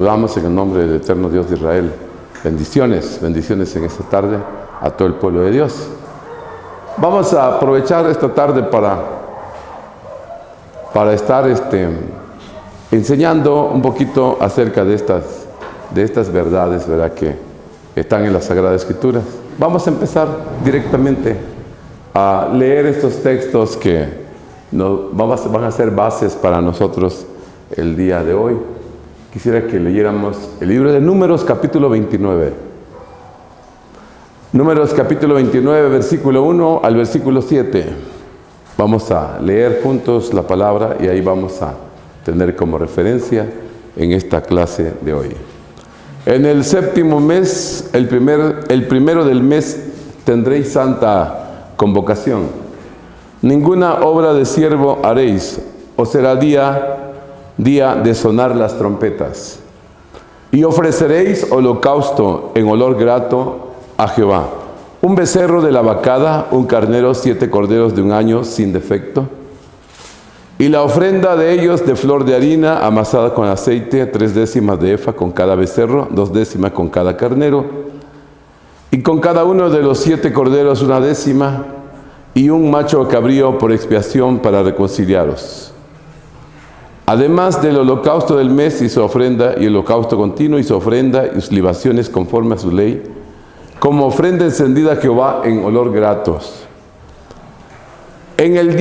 Saludamos en el nombre del eterno Dios de Israel. Bendiciones, bendiciones en esta tarde a todo el pueblo de Dios. Vamos a aprovechar esta tarde para estar enseñando un poquito acerca de estas verdades, ¿verdad?, que están en las Sagradas Escrituras. Vamos a empezar directamente a leer estos textos que van a ser bases para nosotros el día de hoy. Quisiera que leyéramos el libro de Números, capítulo 29. Números, capítulo 29, versículo 1 al versículo 7. Vamos a leer juntos la palabra y ahí vamos a tener como referencia en esta clase de hoy. En el séptimo mes, el primero del mes, tendréis santa convocación. Ninguna obra de siervo haréis, o será día de sonar las trompetas. Y ofreceréis holocausto en olor grato a Jehová: un becerro de la vacada, un carnero, 7 corderos de un año sin defecto. Y la ofrenda de ellos de flor de harina amasada con aceite, 3 décimas de efa con cada becerro, 2 décimas con cada carnero. Y con cada uno de los 7 corderos 1 décima, y un macho cabrío por expiación para reconciliaros. Además del holocausto del mes y su ofrenda, y el holocausto continuo y su ofrenda, y sus libaciones conforme a su ley, como ofrenda encendida a Jehová en olor gratos. En el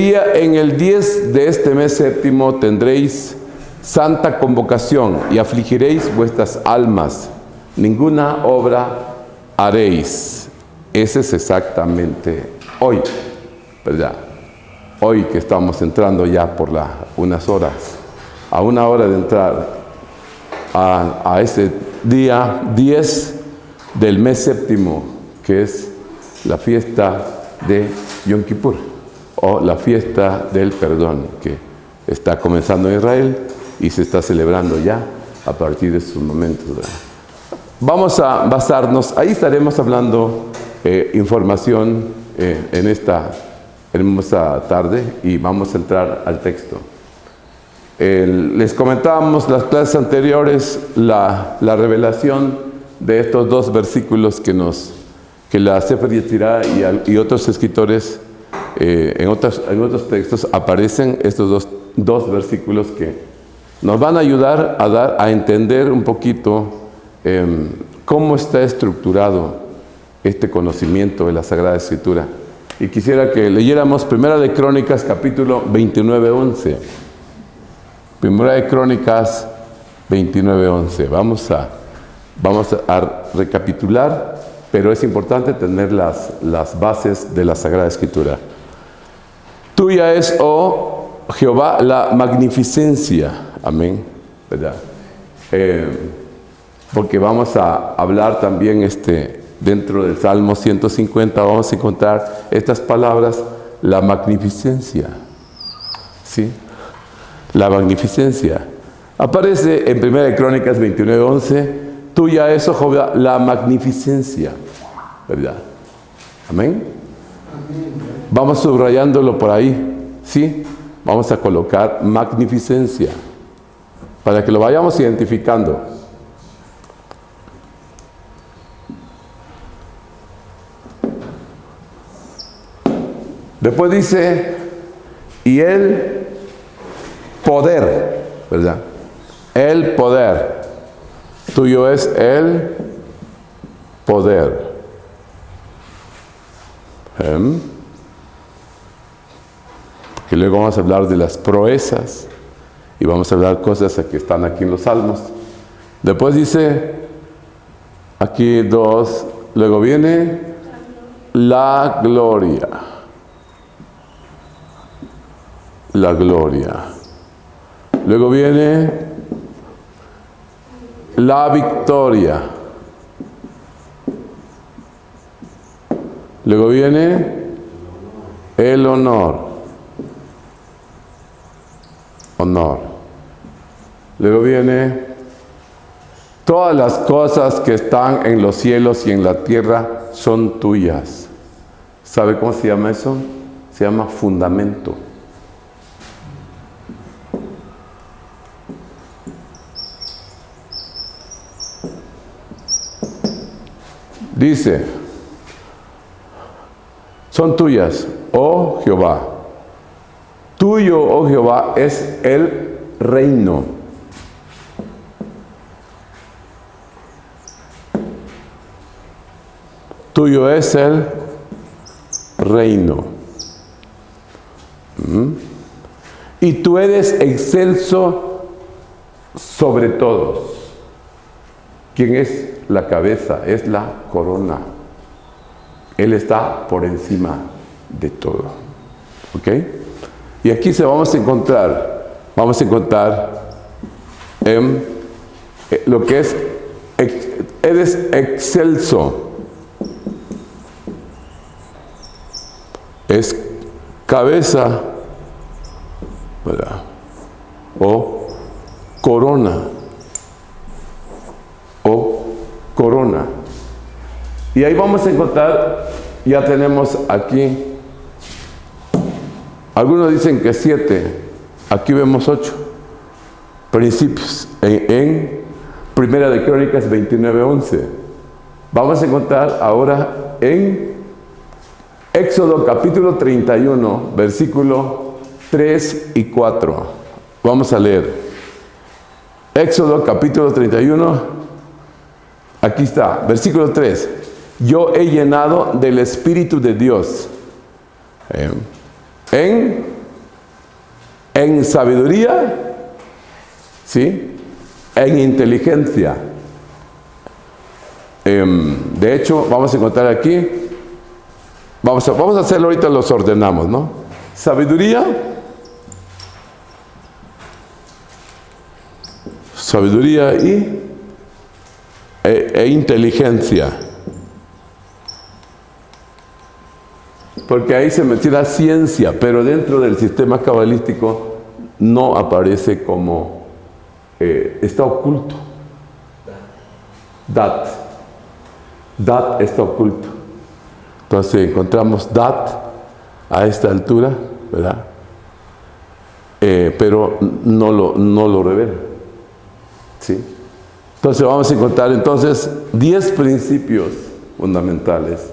10 de este mes séptimo tendréis santa convocación y afligiréis vuestras almas. Ninguna obra haréis. Ese es exactamente hoy, ¿verdad? Hoy que estamos entrando ya por unas horas, a una hora de entrar a ese día 10 del mes séptimo, que es la fiesta de Yom Kippur, o la fiesta del perdón, que está comenzando en Israel y se está celebrando ya a partir de sus momentos, ¿verdad? Vamos a basarnos, ahí estaremos hablando información en esta hermosa tarde, y vamos a entrar al texto. Les comentábamos las clases anteriores la revelación de estos 2 versículos que la Sefer Yetzirah y otros escritores en otros textos aparecen, estos dos versículos que nos van a ayudar a entender un poquito cómo está estructurado este conocimiento de la Sagrada Escritura. Y quisiera que leyéramos Primera de Crónicas, capítulo 29, 11. Primera de Crónicas 29, 11. Vamos a recapitular, pero es importante tener las bases de la Sagrada Escritura. Tuya es, oh Jehová, la magnificencia. Amén, ¿verdad? Porque vamos a hablar también dentro del Salmo 150, vamos a encontrar estas palabras: la magnificencia. ¿Sí? La magnificencia. Aparece en 1 Crónicas 29:11, tuya es, oh Jehová, la magnificencia, ¿verdad? Amén. Vamos subrayándolo por ahí, ¿sí? Vamos a colocar magnificencia para que lo vayamos identificando. Después dice, y el poder, ¿verdad? El poder. Tuyo es el poder. Que luego vamos a hablar de las proezas y vamos a hablar cosas que están aquí en los Salmos. Después dice, aquí 2, luego viene la gloria. La gloria. Luego viene la victoria. Luego viene el honor. Honor. Luego viene todas las cosas que están en los cielos y en la tierra son tuyas. ¿Sabe cómo se llama eso? Se llama fundamento. Dice, son tuyas, oh Jehová. Tuyo, oh Jehová, es el reino. Tuyo es el reino. Y tú eres excelso sobre todos. ¿Quién es la cabeza? Es la corona. Él está por encima de todo. ¿Ok? Y aquí vamos a encontrar lo que es, eres excelso. Es cabeza, ¿verdad? O corona. O corona. Y ahí vamos a encontrar, ya tenemos aquí, algunos dicen que 7, aquí vemos 8 principios en Primera de Crónicas 29:11. Vamos a encontrar ahora en Éxodo capítulo 31, versículo 3 y 4. Vamos a leer. Éxodo capítulo 31, aquí está, versículo 3. Yo he llenado del Espíritu de Dios en sabiduría, ¿sí? En inteligencia. De hecho, vamos a encontrar aquí, vamos a hacerlo ahorita, los ordenamos, ¿no? Sabiduría e inteligencia. Porque ahí se menciona ciencia, pero dentro del sistema cabalístico no aparece como, está oculto. Dat está oculto. Entonces encontramos Dat a esta altura, ¿verdad? Pero no lo revela. ¿Sí? Entonces vamos a encontrar 10 principios fundamentales,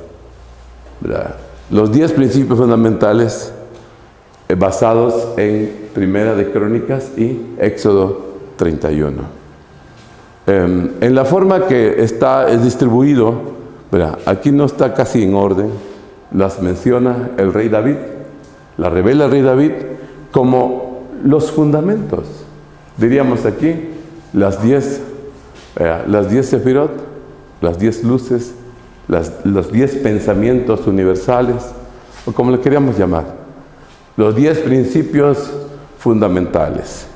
¿verdad? Los 10 principios fundamentales basados en Primera de Crónicas y Éxodo 31. En la forma que es distribuido, ¿verdad? Aquí no está casi en orden, las menciona el rey David, la revela el rey David como los fundamentos. Diríamos aquí las 10 sefirot, las 10 luces, los 10 pensamientos universales, o como le queríamos llamar, los 10 principios fundamentales.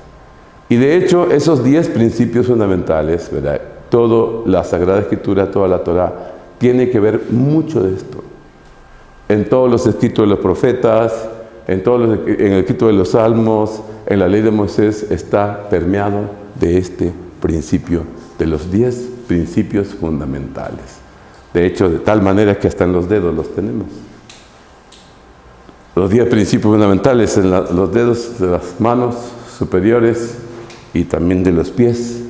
Y de hecho, esos 10 principios fundamentales, ¿verdad? Toda la Sagrada Escritura, toda la Torá, tiene que ver mucho de esto. En todos los escritos de los profetas, en el escrito de los salmos, en la ley de Moisés, está permeado de este principio, de los 10 principios fundamentales. De hecho, de tal manera que hasta en los dedos los tenemos. Los 10 principios fundamentales en los dedos de las manos superiores y también de los pies.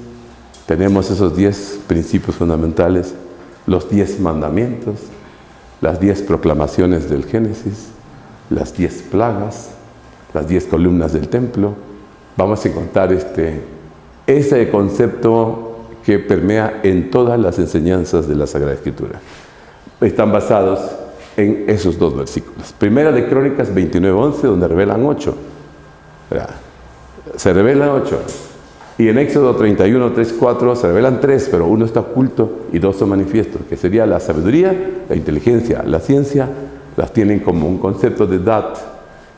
Tenemos esos 10 principios fundamentales, los 10 mandamientos, las 10 proclamaciones del Génesis, las 10 plagas, las 10 columnas del templo. Vamos a encontrar ese concepto que permea en todas las enseñanzas de la Sagrada Escritura. Están basados en esos 2 versículos. Primera de Crónicas 29:11, donde revelan 8. Se revelan 8. Y en Éxodo 31, 3, 4 se revelan 3, pero uno está oculto y 2 son manifiestos, que sería la sabiduría, la inteligencia, la ciencia, las tienen como un concepto de Dat,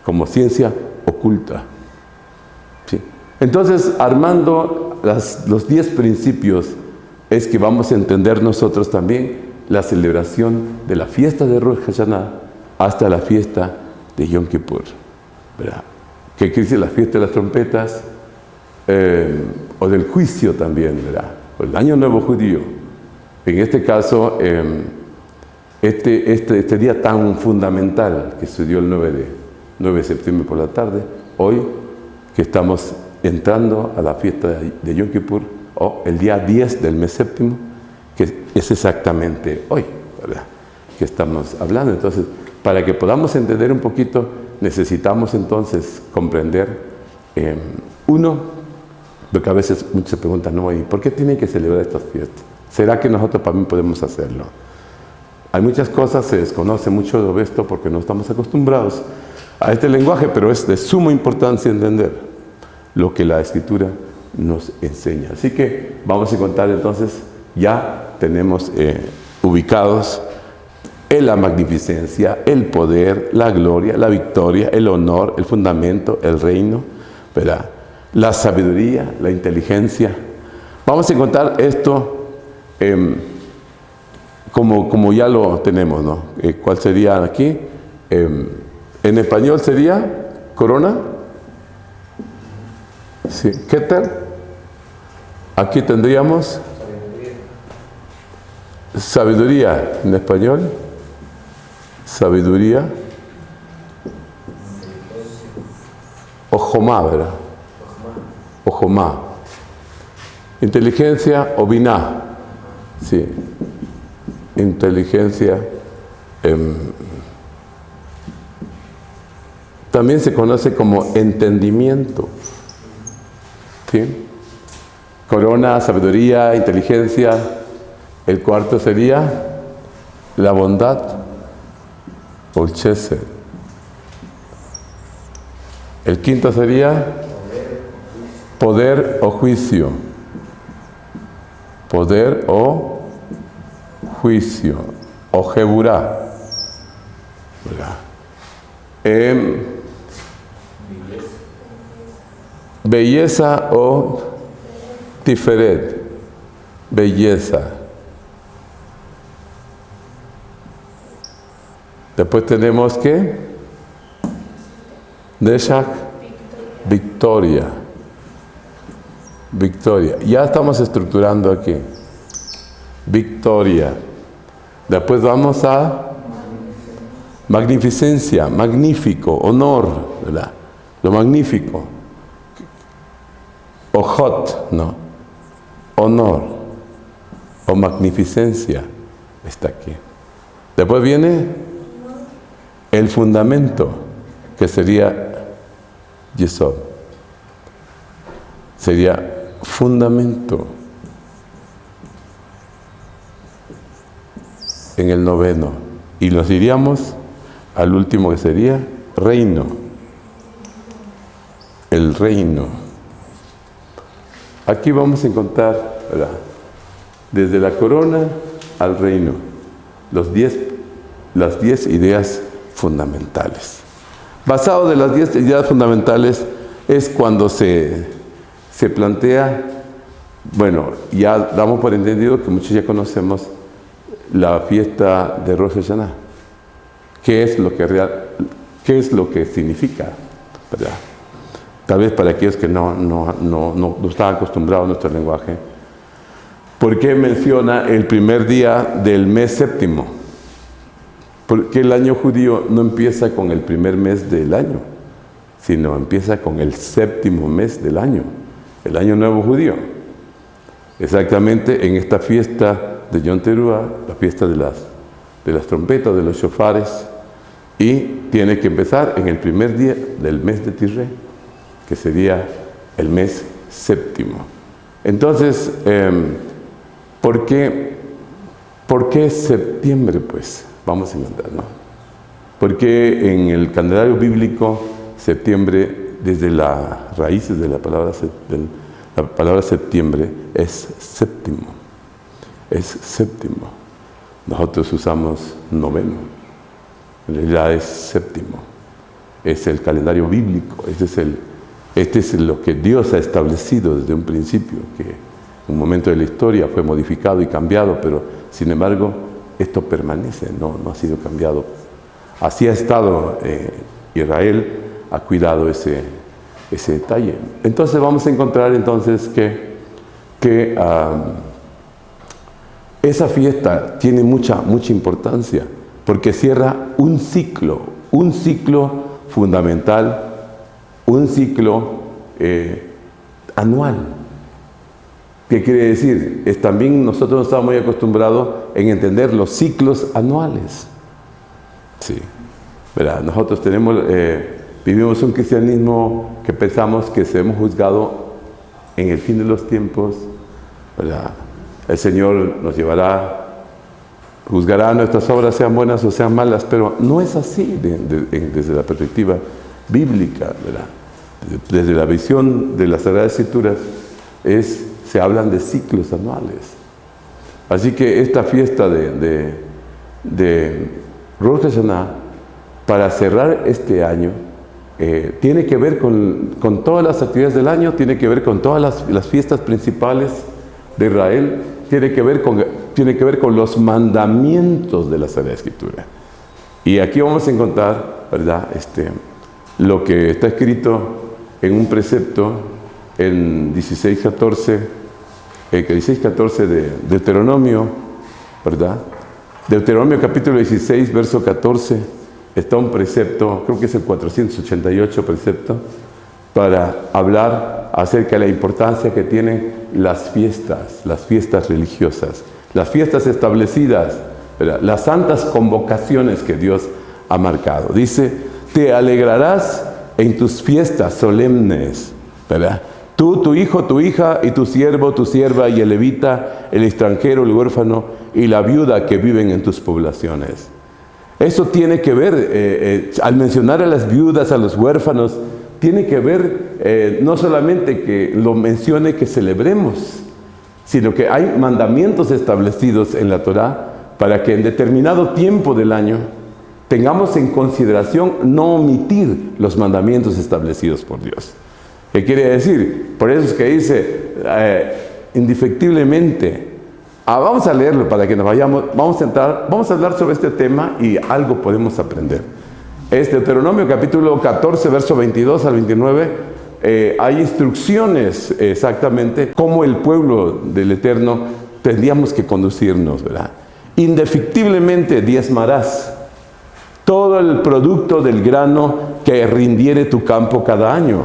como ciencia oculta. ¿Sí? Entonces, armando los 10 principios, es que vamos a entender nosotros también la celebración de la fiesta de Rosh Hashanah hasta la fiesta de Yom Kippur, ¿verdad? Que dice la fiesta de las trompetas, o del juicio también, ¿verdad? O el año nuevo judío. En este caso, este día tan fundamental que se dio el 9 de septiembre por la tarde, hoy que estamos entrando a la fiesta de Yom Kippur, o el día 10 del mes séptimo, que es exactamente hoy. ¿verdad?, que estamos hablando. Entonces, para que podamos entender un poquito, necesitamos entonces comprender, uno, porque a veces muchos se preguntan, no, ¿y por qué tienen que celebrar estas fiestas? ¿Será que nosotros también podemos hacerlo? Hay muchas cosas, se desconoce mucho de esto porque no estamos acostumbrados a este lenguaje, pero es de suma importancia entender lo que la Escritura nos enseña. Así que vamos a contar entonces, ya tenemos ubicados la magnificencia, el poder, la gloria, la victoria, el honor, el fundamento, el reino, ¿verdad?, la sabiduría, la inteligencia. Vamos a encontrar esto como ya lo tenemos, ¿no? ¿Cuál sería aquí? En español sería corona. Sí, Keter. Aquí tendríamos sabiduría en español. Sabiduría. Ojomá, ¿verdad? Ojomá. Inteligencia o biná. Sí. Inteligencia. También se conoce como entendimiento. ¿Sí? Corona, sabiduría, inteligencia. El cuarto sería la bondad o el chesed. El quinto sería poder o juicio. Poder o juicio. O jeburá. Belleza o tiferet. Belleza. Después tenemos que Neshach, victoria. Victoria. Ya estamos estructurando aquí. Victoria. Después vamos a magnificencia, magnífico, honor, ¿verdad? Lo magnífico. Ojot, ¿no? Honor o magnificencia está aquí. Después viene el fundamento, que sería Yesod. Sería fundamento. En el noveno. Y nos iríamos al último, que sería reino. El reino. Aquí vamos a encontrar, ¿verdad?, desde la corona al reino, las 10 ideas fundamentales. Basado de las 10 ideas fundamentales es cuando se plantea, bueno, ya damos por entendido que muchos ya conocemos la fiesta de Rosh Hashanah. ¿Qué es lo que significa? ¿Verdad? Tal vez para aquellos que no están acostumbrados a nuestro lenguaje. ¿Por qué menciona el primer día del mes séptimo? Porque el año judío no empieza con el primer mes del año, sino empieza con el séptimo mes del año, el año nuevo judío. Exactamente en esta fiesta de Yom Teruah, la fiesta de las trompetas, de los shofares, y tiene que empezar en el primer día del mes de Tishrei, que sería el mes séptimo. Entonces, ¿por qué septiembre, pues? Vamos a encontrar, ¿no? Porque en el calendario bíblico, septiembre, desde las raíces de la palabra septiembre, es séptimo. Es séptimo. Nosotros usamos noveno. En realidad es séptimo. Es el calendario bíblico. Este es lo que Dios ha establecido desde un principio, que en un momento de la historia fue modificado y cambiado, pero sin embargo esto permanece, no ha sido cambiado. Así ha estado Israel, ha cuidado ese detalle. Entonces vamos a encontrar entonces que esa fiesta tiene mucha importancia, porque cierra un ciclo fundamental, un ciclo anual. ¿Qué quiere decir? También nosotros estamos muy acostumbrados en entender los ciclos anuales. Sí, ¿verdad? Nosotros vivimos un cristianismo que pensamos que seremos juzgados en el fin de los tiempos, ¿verdad? El Señor nos juzgará nuestras obras, sean buenas o sean malas, pero no es así desde la perspectiva bíblica, ¿verdad? Desde la visión de las Sagradas Escrituras se hablan de ciclos anuales. Así que esta fiesta de Rosh Hashanah, para cerrar este año, tiene que ver con todas las actividades del año, tiene que ver con todas las fiestas principales de Israel, tiene que ver con los mandamientos de la Sagrada Escritura. Y aquí vamos a encontrar, ¿verdad?, lo que está escrito en un precepto en 16:14 de Deuteronomio, ¿verdad? Deuteronomio capítulo 16, verso 14, está un precepto, creo que es el 488 precepto, para hablar acerca de la importancia que tienen las fiestas religiosas, las fiestas establecidas, ¿verdad?, las santas convocaciones que Dios ha marcado. Dice, te alegrarás en tus fiestas solemnes, ¿verdad? Tú, tu hijo, tu hija, y tu siervo, tu sierva, y el levita, el extranjero, el huérfano, y la viuda que viven en tus poblaciones. Eso tiene que ver, al mencionar a las viudas, a los huérfanos, tiene que ver no solamente que lo mencione que celebremos, sino que hay mandamientos establecidos en la Torá para que en determinado tiempo del año tengamos en consideración no omitir los mandamientos establecidos por Dios. ¿Qué quiere decir? Por eso es que dice, indefectiblemente, vamos a leerlo para que nos vayamos, vamos a hablar sobre este tema y algo podemos aprender. Deuteronomio capítulo 14, verso 22 al 29, hay instrucciones exactamente cómo el pueblo del Eterno tendríamos que conducirnos, ¿verdad? Indefectiblemente diezmarás todo el producto del grano que rindiere tu campo cada año,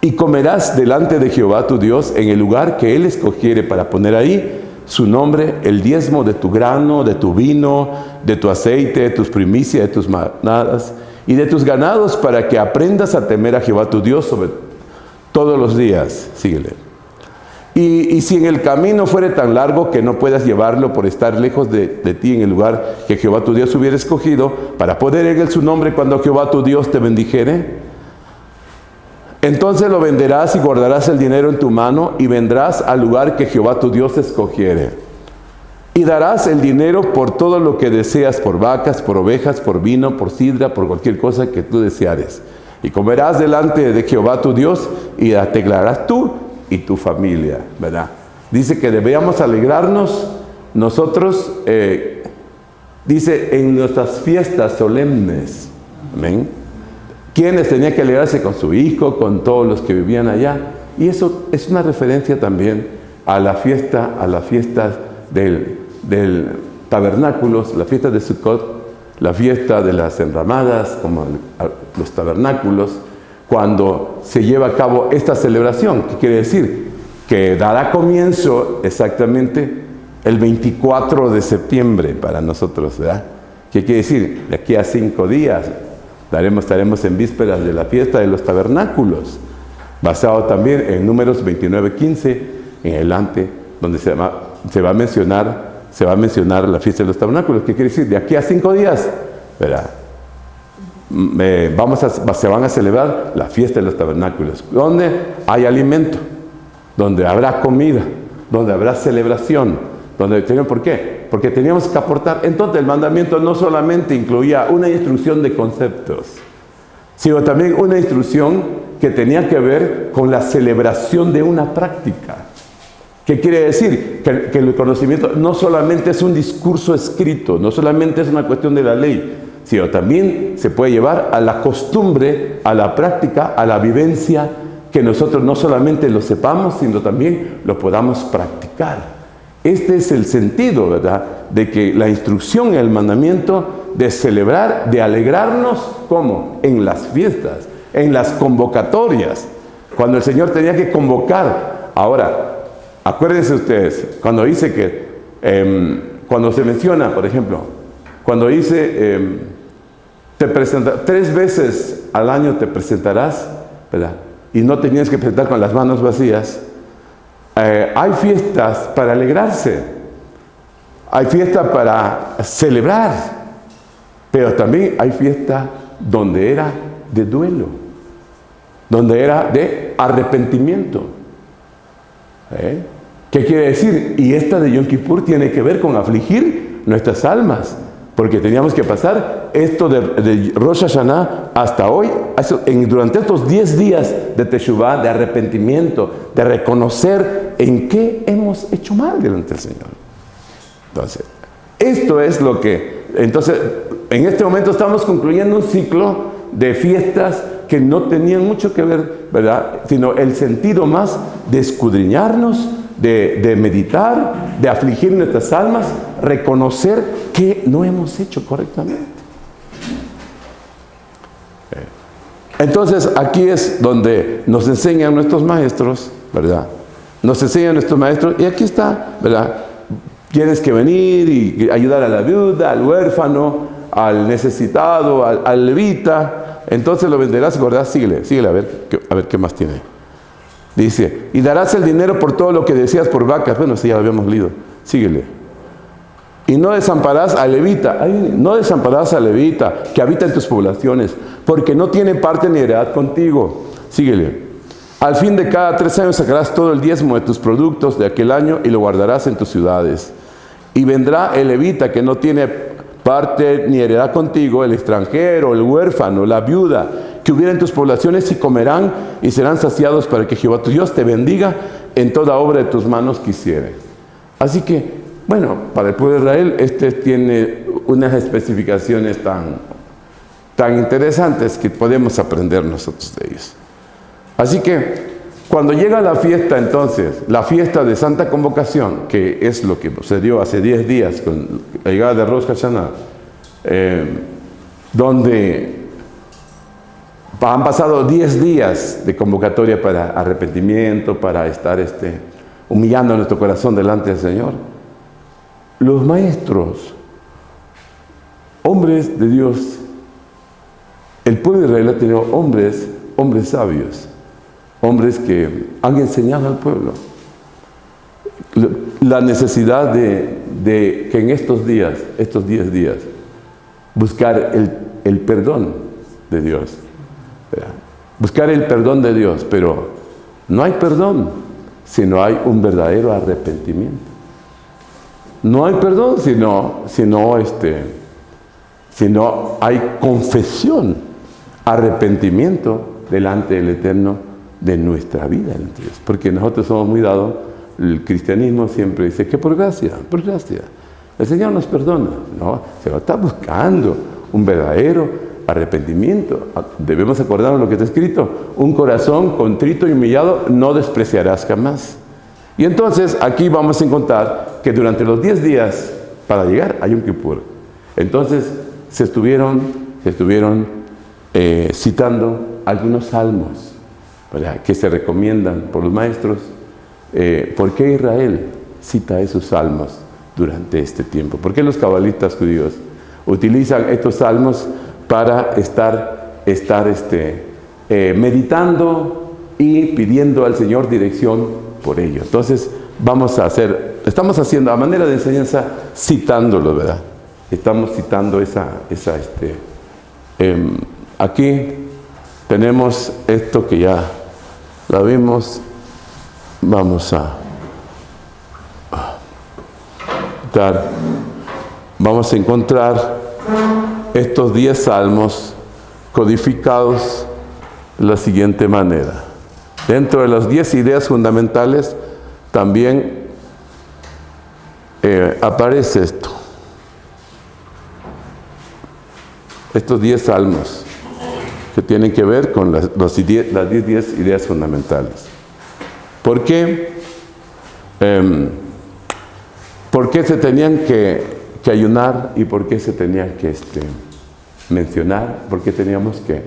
y comerás delante de Jehová tu Dios en el lugar que Él escogiere para poner ahí su nombre, el diezmo de tu grano, de tu vino, de tu aceite, de tus primicias, de tus manadas y de tus ganados, para que aprendas a temer a Jehová tu Dios sobre todos los días. Síguele. Y si en el camino fuere tan largo que no puedas llevarlo por estar lejos de ti en el lugar que Jehová tu Dios hubiera escogido, para poner en él su nombre cuando Jehová tu Dios te bendijere, entonces lo venderás y guardarás el dinero en tu mano y vendrás al lugar que Jehová tu Dios escogiere. Y darás el dinero por todo lo que deseas, por vacas, por ovejas, por vino, por sidra, por cualquier cosa que tú deseares. Y comerás delante de Jehová tu Dios y te alegrarás tú y tu familia, ¿verdad? Dice que debíamos alegrarnos nosotros, dice, en nuestras fiestas solemnes. Amén. Quienes tenían que alegrarse con su hijo, con todos los que vivían allá. Y eso es una referencia también a la fiesta del tabernáculos, la fiesta de Sukkot, la fiesta de las enramadas, como los tabernáculos, cuando se lleva a cabo esta celebración, que quiere decir que dará comienzo exactamente el 24 de septiembre para nosotros, ¿verdad? ¿Qué quiere decir? De aquí a 5 días estaremos en vísperas de la fiesta de los tabernáculos, basado también en Números 29:15 en adelante, donde se va a mencionar la fiesta de los tabernáculos. ¿Qué quiere decir? De aquí a 5 días, ¿verdad? Se van a celebrar la fiesta de los tabernáculos, donde hay alimento, donde habrá comida, donde habrá celebración, ¿por qué? Porque teníamos que aportar. Entonces el mandamiento no solamente incluía una instrucción de conceptos, sino también una instrucción que tenía que ver con la celebración de una práctica. ¿Qué quiere decir? Que el conocimiento no solamente es un discurso escrito, no solamente es una cuestión de la ley, sino también se puede llevar a la costumbre, a la práctica, a la vivencia, que nosotros no solamente lo sepamos, sino también lo podamos practicar. Este es el sentido, ¿verdad?, de que la instrucción, el mandamiento de celebrar, de alegrarnos, ¿cómo? En las fiestas, en las convocatorias, cuando el Señor tenía que convocar. Ahora, Acuérdense ustedes, cuando dice que, cuando se menciona, por ejemplo, cuando dice, te presenta, 3 veces al año te presentarás, ¿verdad? Y no tenías que presentar con las manos vacías. Hay fiestas para alegrarse, hay fiestas para celebrar, pero también hay fiestas donde era de duelo, donde era de arrepentimiento. ¿Qué quiere decir? Y esta de Yom Kippur tiene que ver con afligir nuestras almas, porque teníamos que pasar esto de Rosh Hashanah hasta hoy, durante estos 10 días de Teshuvah, de arrepentimiento, de reconocer en qué hemos hecho mal delante del Señor. Entonces, esto es lo que... Entonces, en este momento estamos concluyendo un ciclo de fiestas que no tenían mucho que ver, ¿verdad?, sino el sentido más de escudriñarnos, de meditar, de afligir nuestras almas, reconocer que no hemos hecho correctamente. Entonces, aquí es donde nos enseñan nuestros maestros, ¿verdad? Nos enseñan nuestros maestros, y aquí está, ¿verdad? Tienes que venir y ayudar a la viuda, al huérfano, al necesitado, al levita. Entonces lo venderás, ¿verdad? Síguele a ver qué más tiene. Dice, y darás el dinero por todo lo que decías por vacas. Bueno, sí, ya lo habíamos leído. Síguele. Y no desampararás al levita. No desampararás al levita que habita en tus poblaciones, porque no tiene parte ni heredad contigo. Síguele. Al fin de cada 3 años sacarás todo el diezmo de tus productos de aquel año y lo guardarás en tus ciudades. Y vendrá el levita que no tiene parte ni heredad contigo, el extranjero, el huérfano, la viuda, que hubiera en tus poblaciones, y comerán y serán saciados, para que Jehová tu Dios te bendiga en toda obra de tus manos que hiciere. Así que, bueno, para el pueblo de Israel, este tiene unas especificaciones tan interesantes que podemos aprender nosotros de ellos. Así que, cuando llega la fiesta, entonces, la fiesta de Santa Convocación, que es lo que sucedió hace 10 días con la llegada de Rosh Hashanah, donde han pasado 10 días de convocatoria para arrepentimiento, para estar humillando nuestro corazón delante del Señor, los maestros, hombres de Dios, el pueblo de Israel ha tenido hombres sabios, hombres que han enseñado al pueblo la necesidad de que en estos 10 días, buscar el perdón de Dios. Buscar el perdón de Dios, pero no hay perdón si no hay un verdadero arrepentimiento. No hay perdón si no hay confesión, arrepentimiento delante del Eterno de nuestra vida. Porque nosotros somos muy dados, el cristianismo siempre dice que por gracia, el Señor nos perdona. No, se va a estar buscando un verdadero arrepentimiento. Debemos acordarnos lo que está escrito: un corazón contrito y humillado no despreciarás jamás. Y entonces aquí vamos a encontrar que durante los 10 días para llegar a Yom Kippur, entonces se estuvieron citando algunos salmos, ¿verdad?, que se recomiendan por los maestros. ¿Por qué Israel cita esos salmos durante este tiempo? ¿Por qué los cabalistas judíos utilizan estos salmos para estar meditando y pidiendo al Señor dirección por ello? Entonces estamos haciendo a manera de enseñanza, citándolo, ¿verdad? Estamos citando aquí tenemos esto que ya lo vimos. Vamos a encontrar estos 10 salmos codificados de la siguiente manera. Dentro de las 10 ideas fundamentales también aparece esto. Estos 10 salmos que tienen que ver con las 10 ideas fundamentales. ¿Por qué? ¿Por qué se tenían que ayunar y por qué se tenían que mencionar? ¿Por qué teníamos que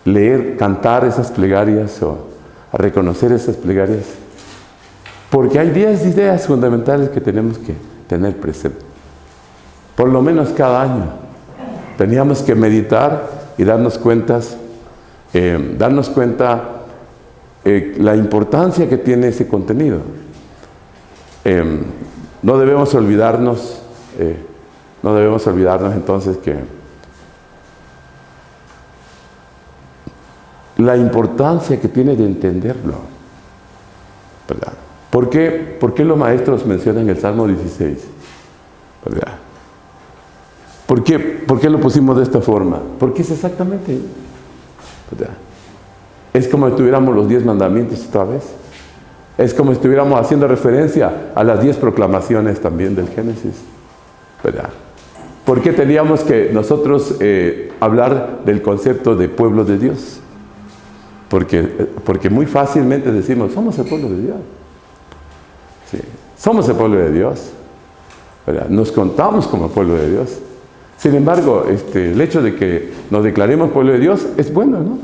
leer, cantar esas plegarias o reconocer esas plegarias? Porque hay 10 ideas fundamentales que tenemos que tener presente. Por lo menos cada año. Teníamos que meditar y darnos cuenta la importancia que tiene ese contenido. No debemos olvidarnos entonces que la importancia que tiene de entenderlo, ¿verdad? ¿Por qué los maestros mencionan el Salmo 16? ¿Verdad? ¿Por qué lo pusimos de esta forma? Porque es exactamente, ¿verdad? Es como si estuviéramos los 10 mandamientos otra vez. Es como si estuviéramos haciendo referencia a las 10 proclamaciones también del Génesis, ¿verdad? ¿Por qué teníamos que nosotros hablar del concepto de pueblo de Dios? Porque muy fácilmente decimos, somos el pueblo de Dios. Sí, somos el pueblo de Dios, ¿verdad? Nos contamos como el pueblo de Dios. Sin embargo, el hecho de que nos declaremos pueblo de Dios es bueno, ¿no?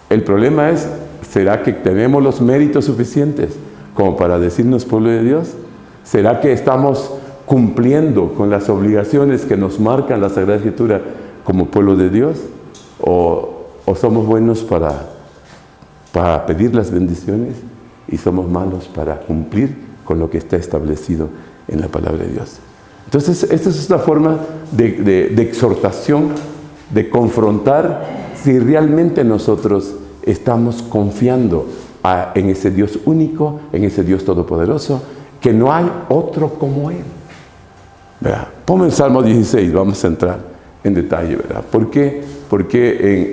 El problema es, ¿será que tenemos los méritos suficientes como para decirnos pueblo de Dios? ¿Será que estamos cumpliendo con las obligaciones que nos marcan la Sagrada Escritura como pueblo de Dios? ¿O somos buenos para pedir las bendiciones y somos malos para cumplir con lo que está establecido en la palabra de Dios? Entonces, esta es una forma de exhortación, de confrontar si realmente nosotros estamos confiando en ese Dios único, en ese Dios todopoderoso, que no hay otro como Él. ¿Verdad? Ponme el Salmo 16, vamos a entrar en detalle, ¿verdad? ¿Por qué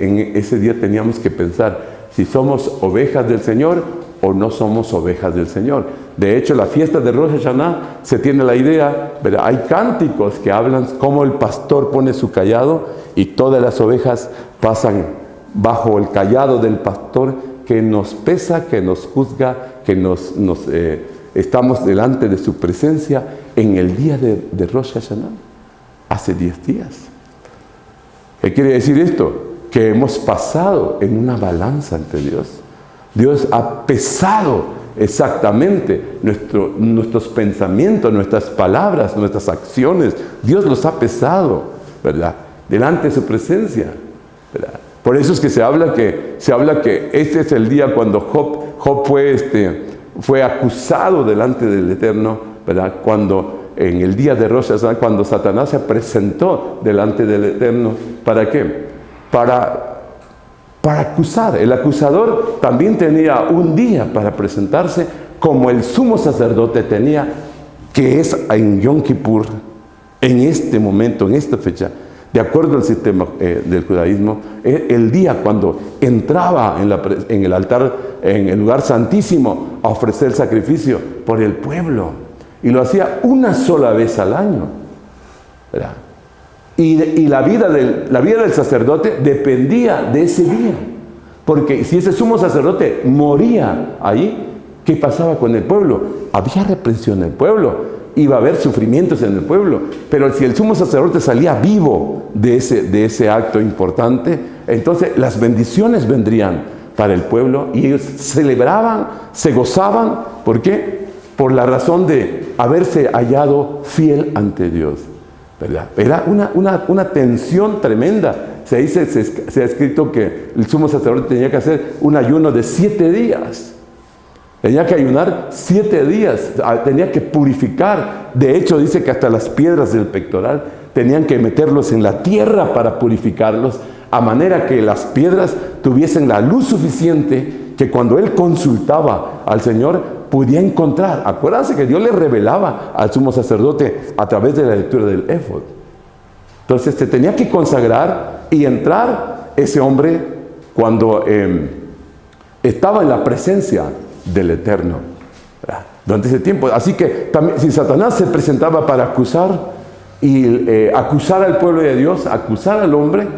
en ese día teníamos que pensar si somos ovejas del Señor o no somos ovejas del Señor? De hecho, la fiesta de Rosh Hashanah se tiene la idea, ¿verdad? Hay cánticos que hablan cómo el pastor pone su cayado y todas las ovejas pasan bajo el cayado del pastor que nos pesa, que nos juzga, que estamos delante de su presencia en el día de Rosh Hashanah, hace 10 días. ¿Qué quiere decir esto? Que hemos pasado en una balanza ante Dios. Dios ha pesado exactamente nuestros pensamientos, nuestras palabras, nuestras acciones. Dios los ha pesado, ¿verdad? Delante de su presencia, ¿verdad? Por eso es que se habla que este es el día cuando Job fue acusado delante del Eterno, ¿verdad? Cuando en el día de Rosh Hashanah, cuando Satanás se presentó delante del Eterno, ¿para qué? Para acusar. El acusador también tenía un día para presentarse, como el sumo sacerdote tenía, que es en Yom Kippur, en este momento, en esta fecha, de acuerdo al sistema del judaísmo, el día cuando entraba en el altar, en el lugar santísimo, a ofrecer el sacrificio por el pueblo. Y lo hacía una sola vez al año, ¿verdad? Y la vida del sacerdote dependía de ese día. Porque si ese sumo sacerdote moría ahí, ¿qué pasaba con el pueblo? Había reprensión en el pueblo. Iba a haber sufrimientos en el pueblo. Pero si el sumo sacerdote salía vivo de ese acto importante, entonces las bendiciones vendrían para el pueblo y ellos celebraban, se gozaban. ¿Por qué? Por la razón de haberse hallado fiel ante Dios, ¿verdad? Era una tensión tremenda. Se ha escrito que el sumo sacerdote tenía que hacer un ayuno de 7 días. Tenía que ayunar 7 días, tenía que purificar. De hecho, dice que hasta las piedras del pectoral tenían que meterlos en la tierra para purificarlos, a manera que las piedras tuviesen la luz suficiente que cuando él consultaba al Señor podía encontrar. Acuérdense que Dios le revelaba al sumo sacerdote a través de la lectura del éfod. Entonces se tenía que consagrar y entrar ese hombre cuando estaba en la presencia del Eterno, ¿verdad? Durante ese tiempo. Así que también, si Satanás se presentaba para acusar al pueblo de Dios, acusar al hombre,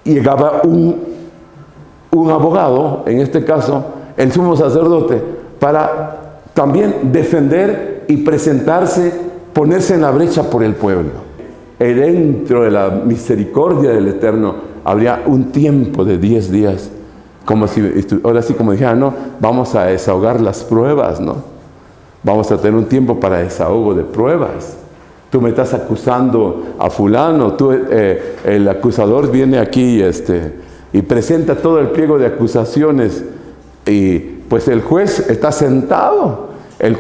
llegaba un abogado, en este caso el sumo sacerdote, para también defender y presentarse, ponerse en la brecha por el pueblo. Dentro de la misericordia del Eterno habría un tiempo de 10 días, como si ahora sí, como dijera, no, vamos a desahogar las pruebas, ¿no? Vamos a tener un tiempo para desahogo de pruebas. Tú me estás acusando a fulano, el acusador viene aquí y presenta todo el pliego de acusaciones, y pues el juez está sentado, el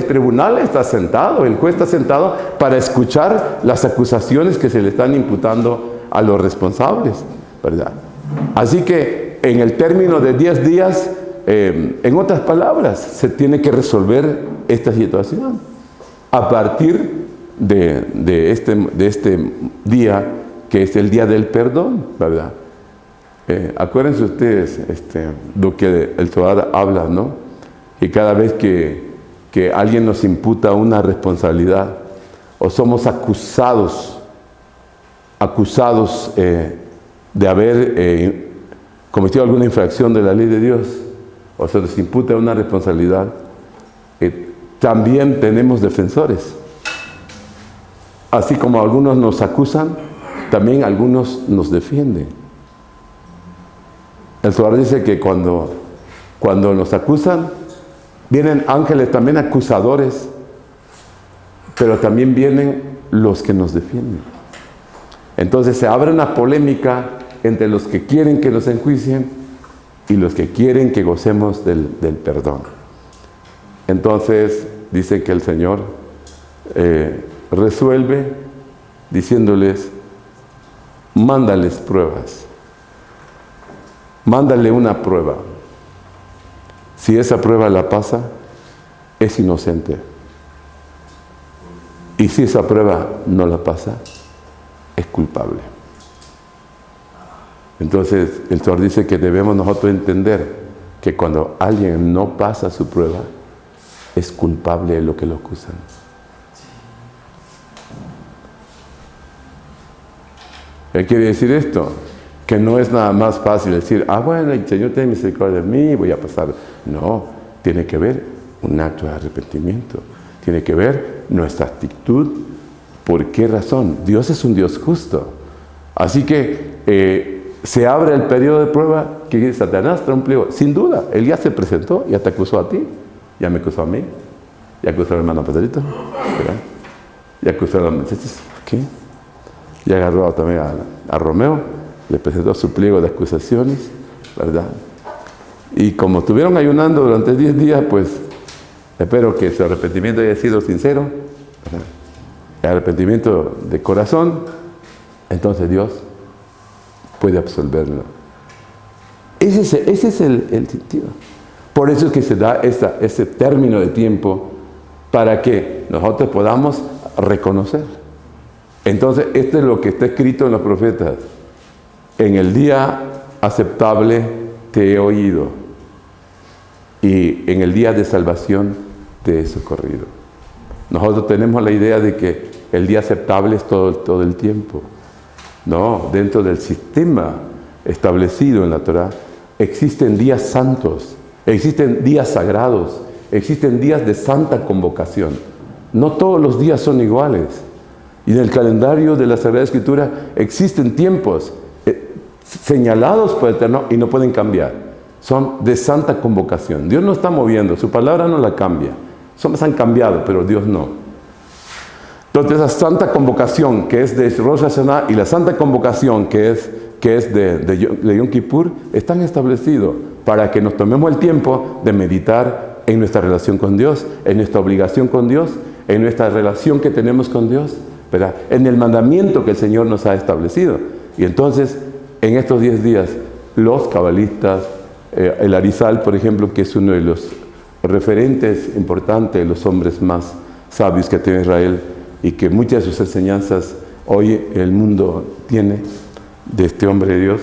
tribunal está sentado, el juez está sentado para escuchar las acusaciones que se le están imputando a los responsables, ¿verdad? Así que en el término de 10 días, en otras palabras, se tiene que resolver esta situación a partir de este día, que es el día del perdón, ¿verdad? Acuérdense ustedes lo que el Zohar habla, ¿no? Y cada vez que alguien nos imputa una responsabilidad o somos acusados de haber cometido alguna infracción de la ley de Dios, o se nos imputa una responsabilidad, también tenemos defensores. Así como algunos nos acusan, también algunos nos defienden. El Zohar dice que cuando nos acusan, vienen ángeles también acusadores, pero también vienen los que nos defienden. Entonces se abre una polémica entre los que quieren que nos enjuicien y los que quieren que gocemos del perdón. Entonces dice que el Señor resuelve diciéndoles: mándales pruebas, mándale una prueba. Si esa prueba la pasa, es inocente. Y si esa prueba no la pasa, es culpable. Entonces el Señor dice que debemos nosotros entender que cuando alguien no pasa su prueba, es culpable de lo que lo acusan. ¿Qué quiere decir esto? Que no es nada más fácil decir: bueno, el Señor tiene misericordia de mí, voy a pasar. No, tiene que ver un acto de arrepentimiento. Tiene que ver nuestra actitud. ¿Por qué razón? Dios es un Dios justo. Así que se abre el periodo de prueba que Satanás trae un pliego. Sin duda, él ya se presentó, ya te acusó a ti, ya me acusó a mí, ya acusó al hermano Pedrito, ¿verdad? Ya acusó a los muchachos, ¿qué? Ya agarró también a Romeo, le presentó su pliego de acusaciones, ¿verdad? Y como estuvieron ayunando durante 10 días, pues espero que su arrepentimiento haya sido sincero, ¿verdad? El arrepentimiento de corazón, entonces Dios puede absolverlo. Ese es el sentido. Por eso es que se da ese término de tiempo para que nosotros podamos reconocer. Entonces, esto es lo que está escrito en los profetas: en el día aceptable te he oído, y en el día de salvación te he socorrido. Nosotros tenemos la idea de que el día aceptable es todo el tiempo. No, dentro del sistema establecido en la Torah existen días santos, existen días sagrados, existen días de santa convocación. No todos los días son iguales. Y en el calendario de la Sagrada Escritura existen tiempos señalados por el Eterno y no pueden cambiar. Son de santa convocación. Dios no está moviendo, su palabra no la cambia. Somos han cambiado, pero Dios no. Entonces esa santa convocación que es de Rosh Hashanah y la santa convocación que es de Yom Kippur están establecidos para que nos tomemos el tiempo de meditar en nuestra relación con Dios, en nuestra obligación con Dios, en nuestra relación que tenemos con Dios, ¿verdad? En el mandamiento que el Señor nos ha establecido. Y entonces, en estos 10 días, los cabalistas, el Arizal, por ejemplo, que es uno de los referentes importantes de los hombres más sabios que tiene Israel y que muchas de sus enseñanzas hoy el mundo tiene, de este hombre de Dios,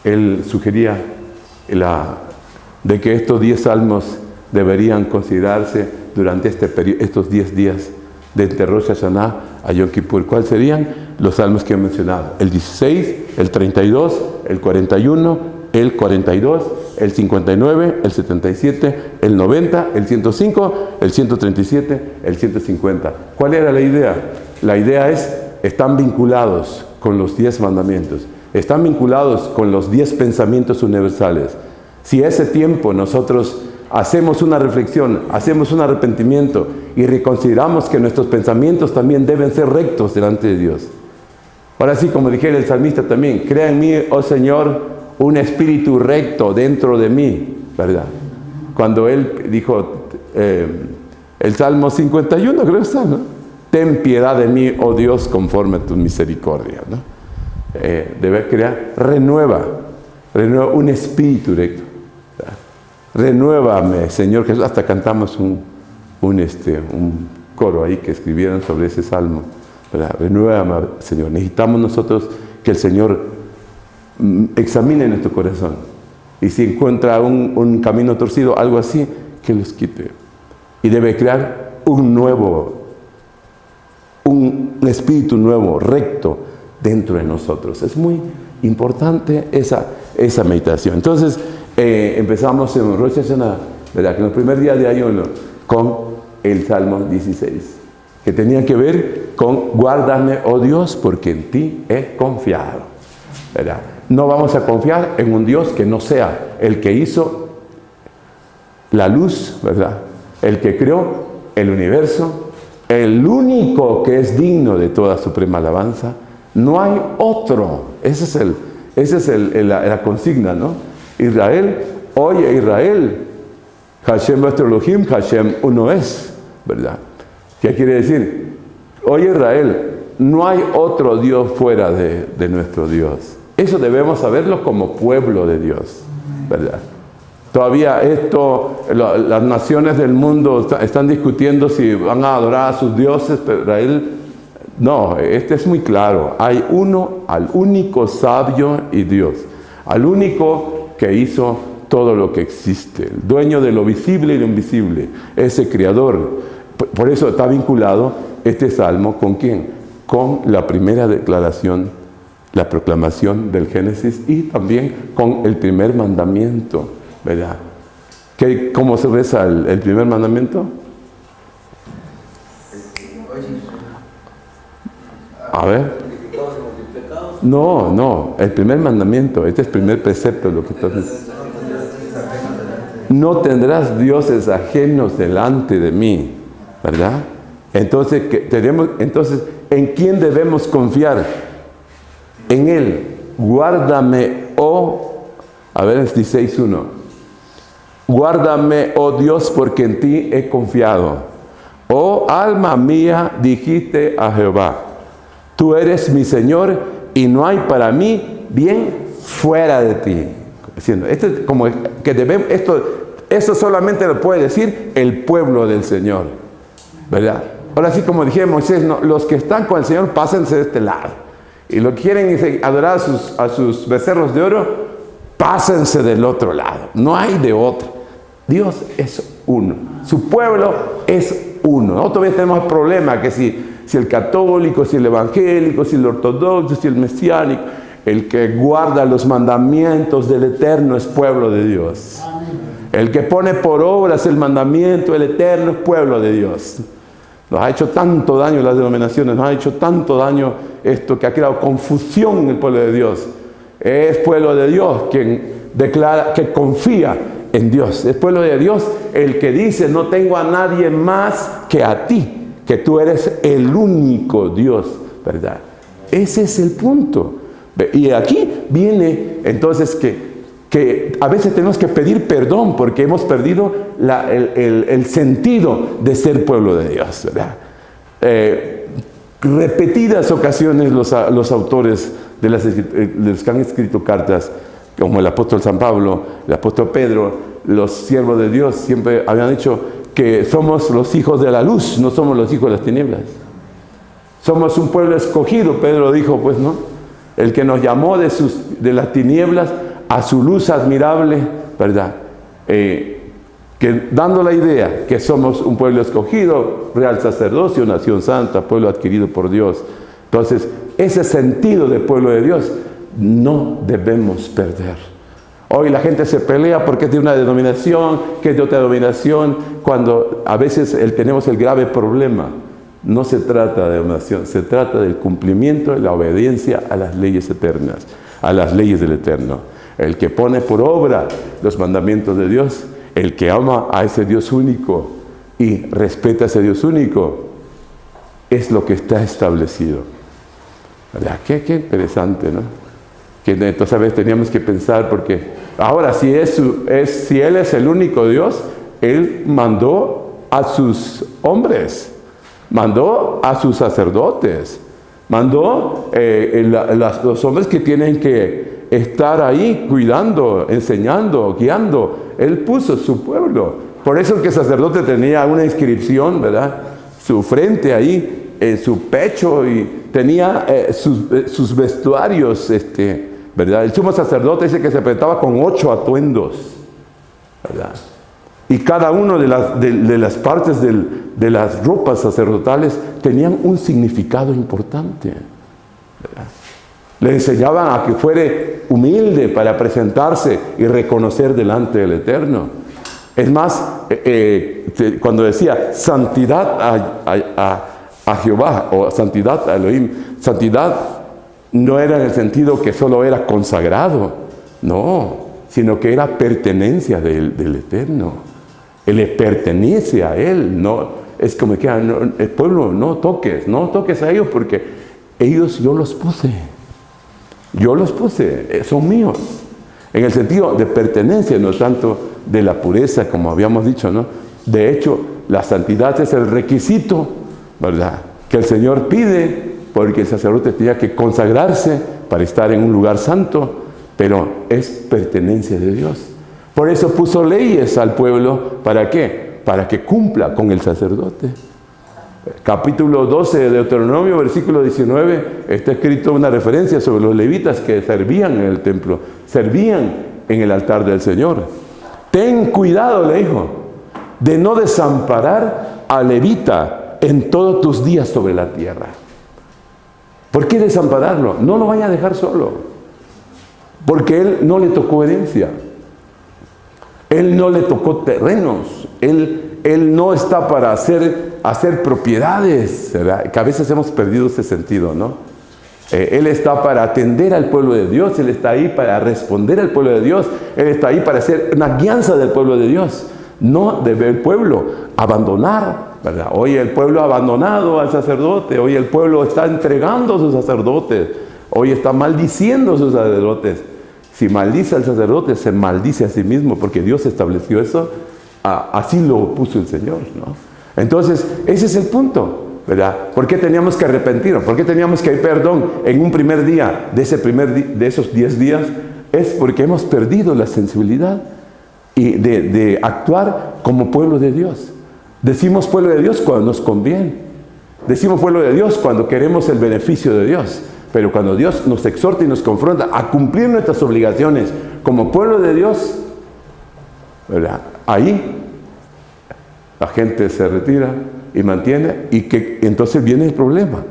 él sugería de que estos 10 salmos deberían considerarse durante estos 10 días de entre Rosh Hashanah a Yom Kippur. ¿Cuáles serían? Los salmos que he mencionado: el 16, el 32, el 41, el 42, el 59, el 77, el 90, el 105, el 137, el 150. ¿Cuál era la idea? La idea están vinculados con los 10 mandamientos, están vinculados con los 10 pensamientos universales. Si ese tiempo nosotros hacemos una reflexión, hacemos un arrepentimiento y reconsideramos que nuestros pensamientos también deben ser rectos delante de Dios. Ahora sí, como dijera el salmista también, crea en mí, oh Señor, un espíritu recto dentro de mí, ¿verdad? Cuando él dijo, el Salmo 51 creo que está, ¿no? Ten piedad de mí, oh Dios, conforme a tu misericordia, ¿no? Debe crear, renueva un espíritu recto. Renuévame, Señor Jesús. Hasta cantamos un coro ahí que escribieron sobre ese salmo, ¿verdad? Renuévame, Señor. Necesitamos nosotros que el Señor examine nuestro corazón. Y si encuentra un camino torcido, algo así, que los quite. Y debe crear un espíritu nuevo, recto, dentro de nosotros. Es muy importante esa meditación. Entonces, empezamos en Rosh Hashanah, ¿verdad? Que en el primer día de año con el Salmo 16, que tenía que ver con guárdame, oh Dios, porque en ti he confiado, ¿verdad? No vamos a confiar en un Dios que no sea el que hizo la luz, ¿verdad? El que creó el universo, el único que es digno de toda suprema alabanza. No hay otro. Esa es la consigna, ¿no? Israel, oye Israel, Hashem vuestro Elohim, Hashem uno es, ¿verdad? ¿Qué quiere decir? Oye Israel, no hay otro Dios fuera de nuestro Dios. Eso debemos saberlo como pueblo de Dios, ¿verdad? Todavía las naciones del mundo están discutiendo si van a adorar a sus dioses, pero Israel, no, es muy claro. Hay al único sabio y Dios, al único que hizo todo lo que existe, el dueño de lo visible y lo invisible, ese creador. Por eso está vinculado este salmo ¿con quién? Con la primera declaración, la proclamación del Génesis y también con el primer mandamiento, ¿verdad? ¿Cómo se reza el primer mandamiento? A ver. No, el primer mandamiento, este es el primer precepto, lo que entonces. No tendrás dioses ajenos delante de mí, ¿verdad? Entonces, ¿en quién debemos confiar? En Él. Guárdame, a ver, es 16:1. Guárdame, oh Dios, porque en ti he confiado. Oh alma mía, dijiste a Jehová, tú eres mi Señor y no hay para mí bien fuera de ti. Esto solamente lo puede decir el pueblo del Señor, ¿verdad? Ahora sí, como dije Moisés, no, los que están con el Señor, pásense de este lado. Y lo que quieren adorar a sus becerros de oro, pásense del otro lado. No hay de otro. Dios es uno. Su pueblo es uno. Nosotros todavía tenemos el problema que si el católico, si el evangélico, si el ortodoxo, si el mesiánico, el que guarda los mandamientos del Eterno es pueblo de Dios. El que pone por obras el mandamiento del Eterno es pueblo de Dios. Nos ha hecho tanto daño las denominaciones, nos ha hecho tanto daño esto que ha creado confusión en el pueblo de Dios. Es pueblo de Dios quien declara que confía en Dios. Es pueblo de Dios el que dice, no tengo a nadie más que a ti, que tú eres el único Dios, ¿verdad? Ese es el punto. Y aquí viene entonces que a veces tenemos que pedir perdón porque hemos perdido el sentido de ser pueblo de Dios, ¿verdad? Repetidas ocasiones los autores de los que han escrito cartas, como el apóstol San Pablo, el apóstol Pedro, los siervos de Dios, siempre habían dicho que somos los hijos de la luz, no somos los hijos de las tinieblas. Somos un pueblo escogido, Pedro dijo, pues, ¿no? El que nos llamó de las tinieblas a su luz admirable, ¿verdad? Que dando la idea que somos un pueblo escogido, real sacerdocio, nación santa, pueblo adquirido por Dios. Entonces, ese sentido de pueblo de Dios no debemos perder. Hoy la gente se pelea porque es de una denominación, que es de otra denominación, cuando a veces tenemos el grave problema. No se trata de denominación, se trata del cumplimiento de la obediencia a las leyes eternas, a las leyes del Eterno. El que pone por obra los mandamientos de Dios, el que ama a ese Dios único y respeta a ese Dios único, es lo que está establecido. ¿Verdad? Qué interesante, ¿no? Que entonces a veces teníamos que pensar, porque ahora si Él es el único Dios, Él mandó a sus hombres, mandó a sus sacerdotes, mandó los hombres que tienen que estar ahí cuidando, enseñando, guiando. Él puso su pueblo. Por eso que el sacerdote tenía una inscripción, ¿verdad? Su frente ahí, en su pecho, y tenía sus vestuarios, ¿verdad? El sumo sacerdote dice que se presentaba con 8 atuendos, ¿verdad? Y cada uno de las partes de las ropas sacerdotales tenían un significado importante, ¿verdad? Le enseñaban a que fuere humilde para presentarse y reconocer delante del Eterno. Es más, cuando decía santidad a Jehová o santidad a Elohim, santidad no era en el sentido que solo era consagrado, no, sino que era pertenencia del Eterno. Él le pertenece a Él, no es como que el pueblo no toques a ellos, porque ellos yo los puse, son míos, en el sentido de pertenencia, no tanto de la pureza como habíamos dicho, ¿no? De hecho, la santidad es el requisito, ¿verdad?, que el Señor pide, porque el sacerdote tenía que consagrarse para estar en un lugar santo, pero es pertenencia de Dios. Por eso puso leyes al pueblo, ¿para qué? Para que cumpla con el sacerdote. Capítulo 12 de Deuteronomio, versículo 19, está escrito una referencia sobre los levitas que servían en el templo, servían en el altar del Señor. Ten cuidado, le dijo, de no desamparar al levita en todos tus días sobre la tierra. ¿Por qué desampararlo? No lo vaya a dejar solo, porque él no le tocó herencia, él no le tocó terrenos, él no está para hacer propiedades, ¿verdad? Que a veces hemos perdido ese sentido, ¿no? Él está para atender al pueblo de Dios, Él está ahí para responder al pueblo de Dios, Él está ahí para hacer una guianza del pueblo de Dios. No debe el pueblo abandonar, ¿verdad? Hoy el pueblo ha abandonado al sacerdote, hoy el pueblo está entregando a sus sacerdotes, hoy está maldiciendo a sus sacerdotes. Si maldice al sacerdote, se maldice a sí mismo, porque Dios estableció eso, así lo puso el Señor, ¿no? Entonces, ese es el punto, ¿verdad? ¿Por qué teníamos que arrepentirnos? ¿Por qué teníamos que ir perdón en un primer día de esos 10 días? Es porque hemos perdido la sensibilidad y de actuar como pueblo de Dios. Decimos pueblo de Dios cuando nos conviene. Decimos pueblo de Dios cuando queremos el beneficio de Dios. Pero cuando Dios nos exhorta y nos confronta a cumplir nuestras obligaciones como pueblo de Dios, ¿verdad?, ahí la gente se retira y mantiene, y que entonces viene el problema.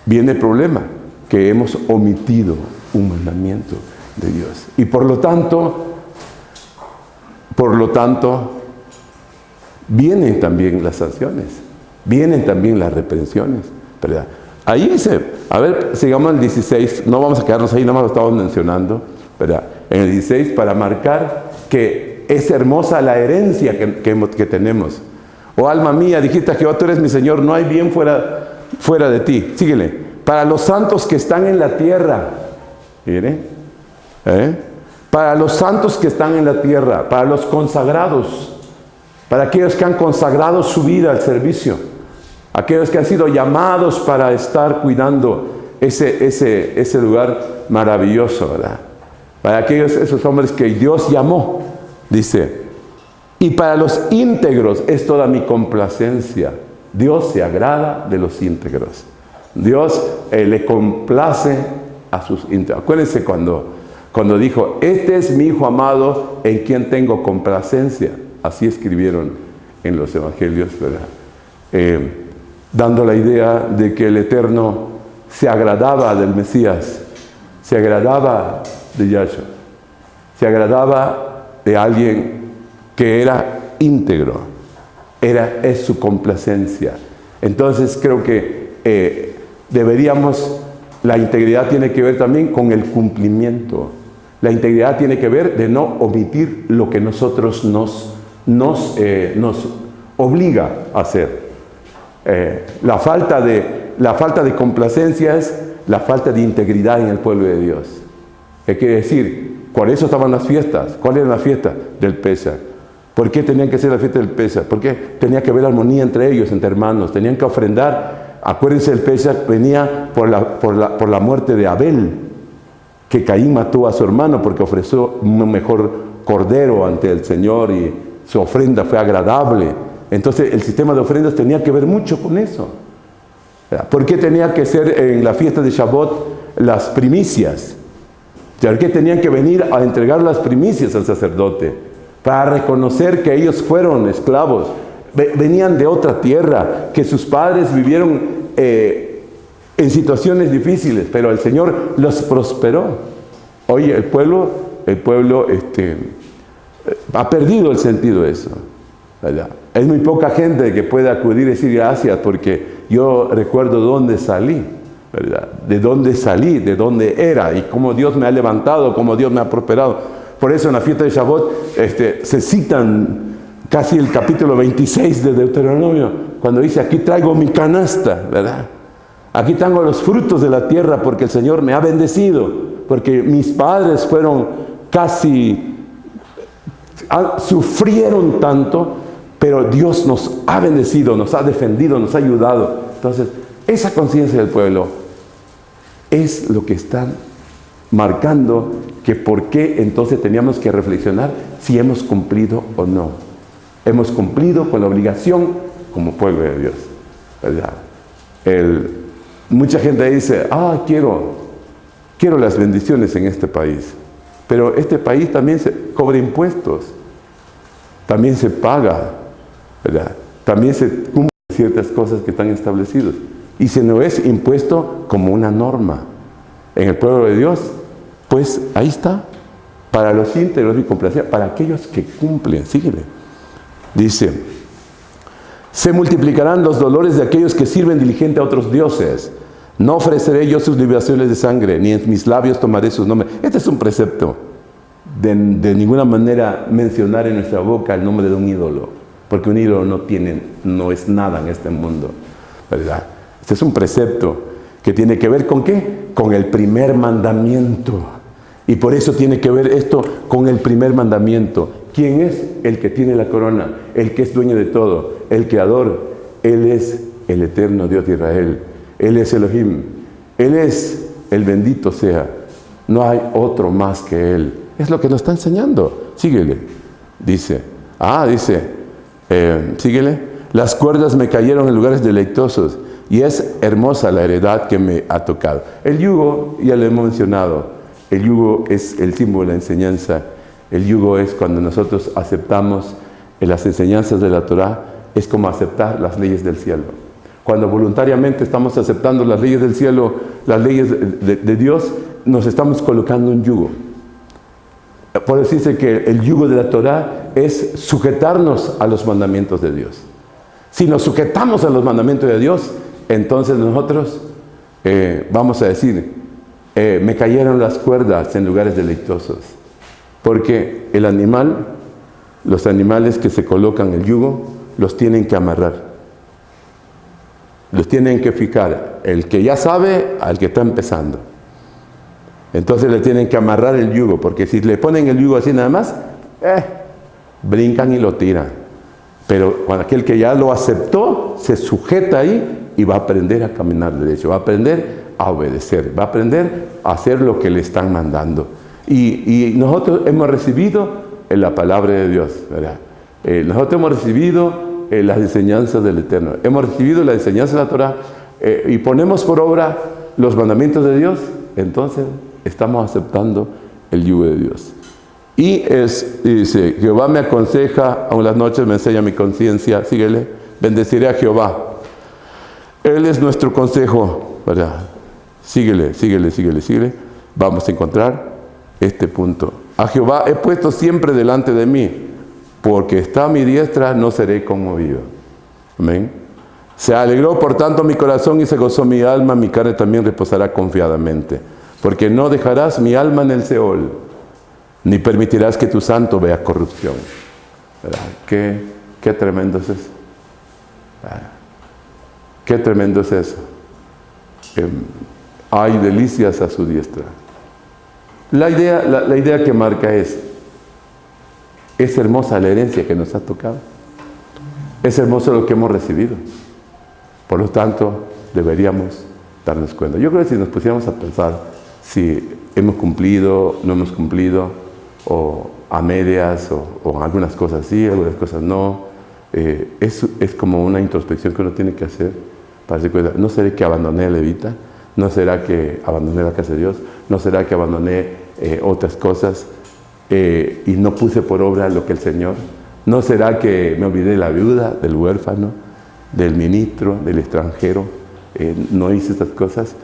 Viene el problema que hemos omitido un mandamiento de Dios. Y por lo tanto, vienen también las sanciones, vienen también las reprensiones, ¿verdad? Ahí dice, a ver, sigamos el 16, no vamos a quedarnos ahí, nada más lo estamos mencionando, ¿verdad? En el 16, para marcar que es hermosa la herencia que tenemos. Oh alma mía, dijiste a Jehová, tú eres mi Señor, no hay bien fuera de ti. Síguele. Para los santos que están en la tierra, mire, para los santos que están en la tierra, para los consagrados, para aquellos que han consagrado su vida al servicio, aquellos que han sido llamados para estar cuidando ese lugar maravilloso, ¿verdad? Para esos hombres que Dios llamó, dice, y para los íntegros es toda mi complacencia. Dios se agrada de los íntegros. Dios le complace a sus íntegros. Acuérdense cuando dijo, este es mi Hijo amado en quien tengo complacencia. Así escribieron en los evangelios, ¿verdad? Dando la idea de que el Eterno se agradaba del Mesías, se agradaba de Yahshua, se agradaba de alguien que era íntegro, es su complacencia. Entonces creo que la integridad tiene que ver también con el cumplimiento. La integridad tiene que ver de no omitir lo que nosotros nos obliga a hacer. La falta de complacencia es la falta de integridad en el pueblo de Dios. ¿Qué quiere decir? Por eso estaban las fiestas. ¿Cuál era la fiesta? Del Pesaj. ¿Por qué tenían que ser la fiesta del Pesaj? Porque tenía que haber armonía entre ellos, entre hermanos. Tenían que ofrendar. Acuérdense, el Pesaj venía por la muerte de Abel, que Caín mató a su hermano porque ofreció un mejor cordero ante el Señor y su ofrenda fue agradable. Entonces el sistema de ofrendas tenía que ver mucho con eso. ¿Por qué tenía que ser en la fiesta de Shavuot las primicias? ¿Por qué tenían que venir a entregar las primicias al sacerdote? Para reconocer que ellos fueron esclavos, venían de otra tierra, que sus padres vivieron en situaciones difíciles, pero el Señor los prosperó. Oye, el pueblo ha perdido el sentido de eso, ¿verdad? Es muy poca gente que puede acudir y decir gracias, porque yo recuerdo dónde salí, ¿verdad? De dónde salí, de dónde era y cómo Dios me ha levantado, cómo Dios me ha prosperado. Por eso en la fiesta de Shavuot se citan casi el capítulo 26 de Deuteronomio, cuando dice: aquí traigo mi canasta, ¿verdad? Aquí tengo los frutos de la tierra porque el Señor me ha bendecido, porque mis padres sufrieron tanto, pero Dios nos ha bendecido, nos ha defendido, nos ha ayudado. Entonces, esa conciencia del pueblo es lo que están marcando que por qué entonces teníamos que reflexionar si hemos cumplido o no. Hemos cumplido con la obligación como pueblo de Dios, ¿verdad? Mucha gente dice: quiero las bendiciones en este país. Pero este país también se cobra impuestos, también se paga, ¿verdad? También se cumplen ciertas cosas que están establecidas. Y si no es impuesto como una norma en el pueblo de Dios, pues ahí está, para los íntegros y complacientes, para aquellos que cumplen. Síguele. Dice: se multiplicarán los dolores de aquellos que sirven diligente a otros dioses. No ofreceré yo sus libaciones de sangre, ni en mis labios tomaré sus nombres. Este es un precepto. De ninguna manera mencionar en nuestra boca el nombre de un ídolo, porque un ídolo no es nada en este mundo, ¿verdad? Este es un precepto que tiene que ver ¿con qué? Con el primer mandamiento. Y por eso tiene que ver esto con el primer mandamiento. ¿Quién es? El que tiene la corona, el que es dueño de todo, el creador. Él es el eterno Dios de Israel. Él es Elohim. Él es el bendito sea. No hay otro más que Él. Es lo que nos está enseñando. Síguele. Síguele. Las cuerdas me cayeron en lugares deleitosos y es hermosa la heredad que me ha tocado. El yugo, ya lo hemos mencionado, el yugo es el símbolo de la enseñanza. El yugo es cuando nosotros aceptamos las enseñanzas de la Torah, es como aceptar las leyes del cielo. Cuando voluntariamente estamos aceptando las leyes del cielo, las leyes de Dios, nos estamos colocando un yugo. Por eso dice que el yugo de la Torah es sujetarnos a los mandamientos de Dios. Si nos sujetamos a los mandamientos de Dios, entonces nosotros vamos a decir: me cayeron las cuerdas en lugares deleitosos. Porque los animales que se colocan el yugo, los tienen que amarrar. Los tienen que fijar. El que ya sabe al que está empezando. Entonces le tienen que amarrar el yugo, porque si le ponen el yugo así nada más, brincan y lo tiran. Pero cuando aquel que ya lo aceptó, se sujeta ahí y va a aprender a caminar derecho, va a aprender a obedecer, va a aprender a hacer lo que le están mandando. Y nosotros hemos recibido la palabra de Dios, ¿verdad? Nosotros hemos recibido las enseñanzas del Eterno, hemos recibido la enseñanza de la Torah y ponemos por obra los mandamientos de Dios, entonces estamos aceptando el yugo de Dios. Y dice: Jehová me aconseja, aun las noches me enseña mi conciencia. Síguele. Bendeciré a Jehová. Él es nuestro consejo, ¿verdad? Síguele. Vamos a encontrar este punto. A Jehová he puesto siempre delante de mí, porque está a mi diestra, no seré conmovido. Amén. Se alegró por tanto mi corazón y se gozó mi alma, mi carne también reposará confiadamente. Porque no dejarás mi alma en el Seol, ni permitirás que tu santo vea corrupción. ¿Verdad? Qué tremendo es eso. ¿Verdad? Qué tremendo es eso. Hay delicias a su diestra. La idea que marca es hermosa la herencia que nos ha tocado. Es hermoso lo que hemos recibido. Por lo tanto, deberíamos darnos cuenta. Yo creo que si nos pusiéramos a pensar si hemos cumplido, no hemos cumplido, o a medias, o algunas cosas sí, algunas cosas no, es como una introspección que uno tiene que hacer para darse cuenta. ¿No será que abandoné a Levita? ¿No será que abandoné la casa de Dios? ¿No será que abandoné otras cosas y no puse por obra lo que el Señor? ¿No será que me olvidé de la viuda, del huérfano, del ministro, del extranjero? No hice estas cosas.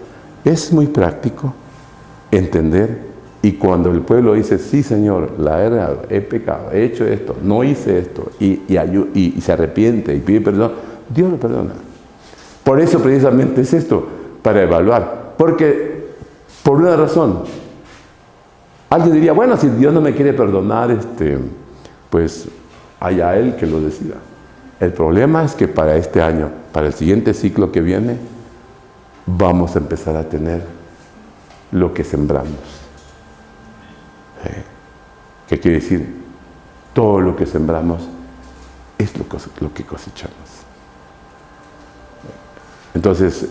Es muy práctico entender, y cuando el pueblo dice, sí Señor, la he errado, he pecado, he hecho esto, no hice esto, y se arrepiente y pide perdón, Dios lo perdona. Por eso precisamente es esto, para evaluar. Porque, por una razón, alguien diría, bueno, si Dios no me quiere perdonar, pues haya Él que lo decida. El problema es que para este año, para el siguiente ciclo que viene, vamos a empezar a tener lo que sembramos. ¿Qué quiere decir? Todo lo que sembramos es lo que cosechamos. Entonces,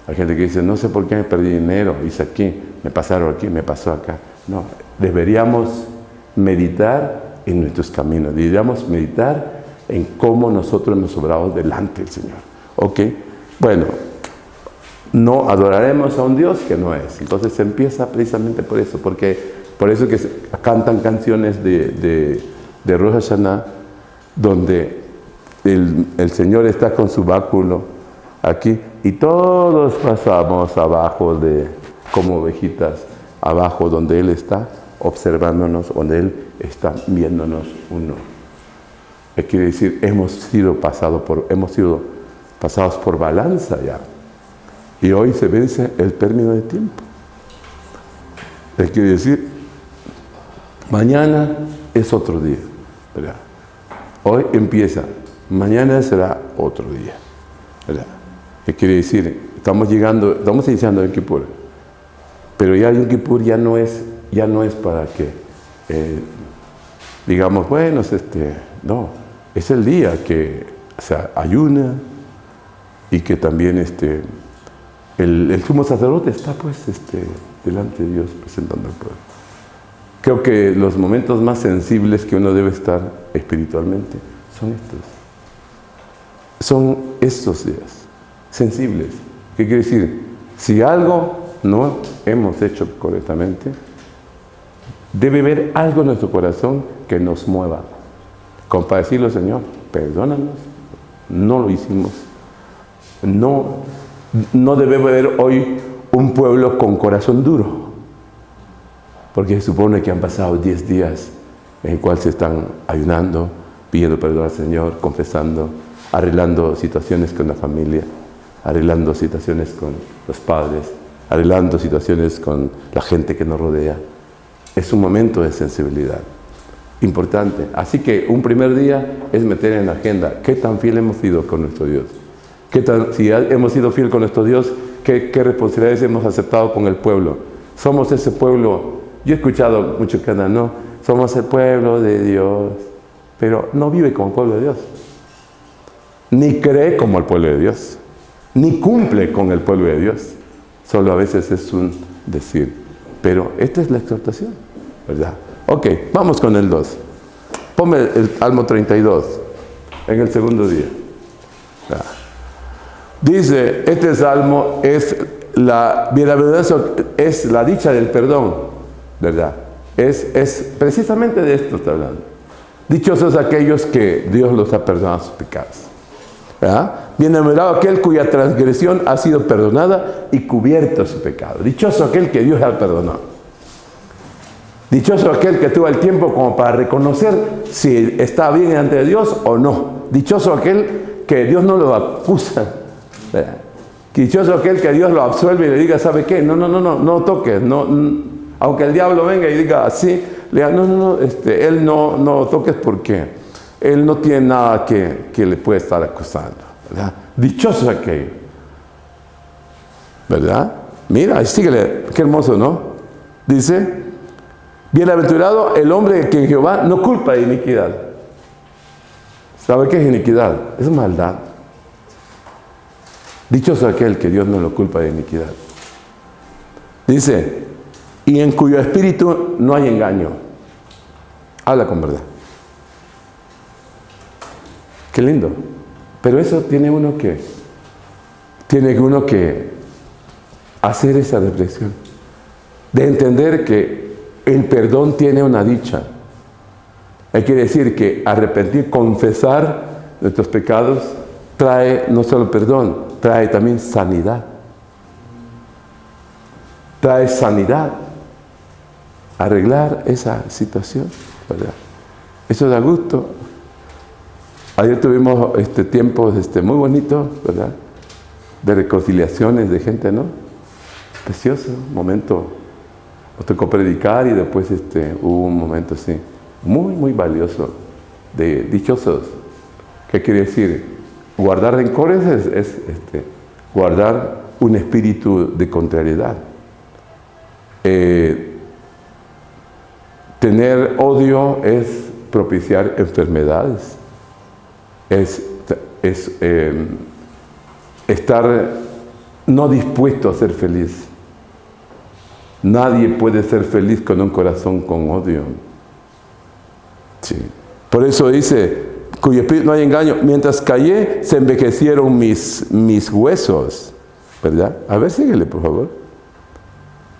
hay gente que dice, no sé por qué me perdí dinero, hice aquí, me pasaron aquí, me pasó acá. No, deberíamos meditar en nuestros caminos, deberíamos meditar en cómo nosotros hemos obrado delante del Señor. ¿Ok? Bueno, no adoraremos a un Dios que no es. Entonces se empieza precisamente por eso, por eso que se cantan canciones de Rosh Hashanah, donde el Señor está con su báculo aquí, y todos pasamos abajo como ovejitas, abajo donde Él está observándonos, donde Él está viéndonos uno. Quiere decir, hemos sido pasados por balanza ya. Y hoy se vence el término de tiempo. Quiere decir, mañana es otro día, ¿verdad? Hoy empieza, mañana será otro día, ¿verdad? Quiere decir, estamos iniciando el Kippur, pero ya el Yom Kippur ya no es para que digamos, bueno, no, es el día que se ayuna y que también el sumo sacerdote está pues delante de Dios presentando al pueblo. Creo que los momentos más sensibles que uno debe estar espiritualmente son estos días sensibles. ¿Qué quiere decir? Si algo no hemos hecho correctamente, debe haber algo en nuestro corazón que nos mueva, como para decirle, Señor, perdónanos, no lo hicimos. No debe haber hoy un pueblo con corazón duro, porque se supone que han pasado 10 días en el cual se están ayunando, pidiendo perdón al Señor, confesando, arreglando situaciones con la familia, arreglando situaciones con los padres, arreglando situaciones con la gente que nos rodea. Es un momento de sensibilidad importante. Así que un primer día es meter en la agenda qué tan fiel hemos sido con nuestro Dios. Si hemos sido fiel con nuestro Dios, ¿qué responsabilidades hemos aceptado con el pueblo? Somos ese pueblo. Yo he escuchado mucho que andan, no, somos el pueblo de Dios, pero no vive como el pueblo de Dios, ni cree como el pueblo de Dios, ni cumple con el pueblo de Dios. Solo a veces es un decir. Pero esta es la exhortación, ¿verdad? Ok, vamos con el 2. Ponme el Salmo 32 en el segundo día. Dice, este salmo es la bienaventuranza, es la dicha del perdón, ¿verdad? Es precisamente de esto está hablando. Dichosos aquellos que Dios los ha perdonado sus pecados, ¿verdad? Bienaventurado aquel cuya transgresión ha sido perdonada y cubierto su pecado. Dichoso aquel que Dios ha perdonado. Dichoso aquel que tuvo el tiempo como para reconocer si está bien ante de Dios o no. Dichoso aquel que Dios no lo acusa, ¿verdad? Dichoso aquel que Dios lo absuelve y le diga, ¿sabe qué? No toques, no Aunque el diablo venga y diga así, le diga, no, él no toques porque él no tiene nada que le puede estar acusando, ¿verdad? Dichoso aquello, ¿verdad? Mira, ahí síguele, qué hermoso, ¿no? Dice, bienaventurado el hombre que en Jehová no culpa de iniquidad. ¿Sabe qué es iniquidad? Es maldad. Dichoso aquel que Dios no lo culpa de iniquidad. Dice, y en cuyo espíritu no hay engaño. Habla con verdad. Qué lindo. Pero eso tiene uno que hacer esa reflexión. De entender que el perdón tiene una dicha. Quiere decir que arrepentir, confesar nuestros pecados, trae no solo perdón, trae también sanidad. Trae sanidad. Arreglar esa situación, ¿verdad? Eso da gusto. Ayer tuvimos tiempos muy bonitos, ¿verdad? De reconciliaciones de gente, ¿no? Precioso, momento. Nos tocó predicar y después hubo un momento así, muy, muy valioso, de dichosos. ¿Qué quiere decir? Guardar rencores es guardar un espíritu de contrariedad. Tener odio es propiciar enfermedades. Es estar no dispuesto a ser feliz. Nadie puede ser feliz con un corazón con odio. Sí. Por eso dice, cuyo espíritu no hay engaño. Mientras callé, se envejecieron mis huesos. ¿Verdad? A ver, síguele, por favor.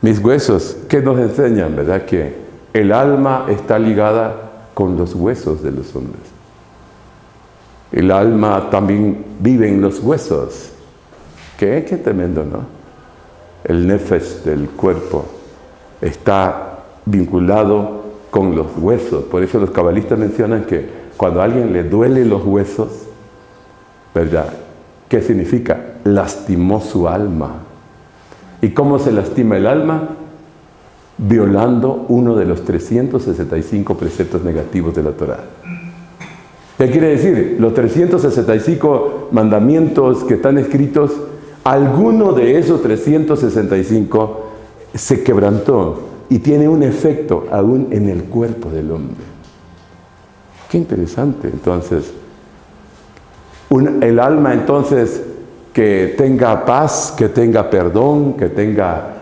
Mis huesos, ¿qué nos enseñan? ¿Verdad? Que el alma está ligada con los huesos de los hombres. El alma también vive en los huesos. Qué tremendo, ¿no? El nefesh del cuerpo está vinculado con los huesos. Por eso los cabalistas mencionan que cuando a alguien le duele los huesos, ¿verdad? ¿Qué significa? Lastimó su alma. ¿Y cómo se lastima el alma? Violando uno de los 365 preceptos negativos de la Torá. ¿Qué quiere decir? Los 365 mandamientos que están escritos, alguno de esos 365 se quebrantó y tiene un efecto aún en el cuerpo del hombre. Qué interesante. Entonces, el alma entonces que tenga paz, que tenga perdón, que tenga,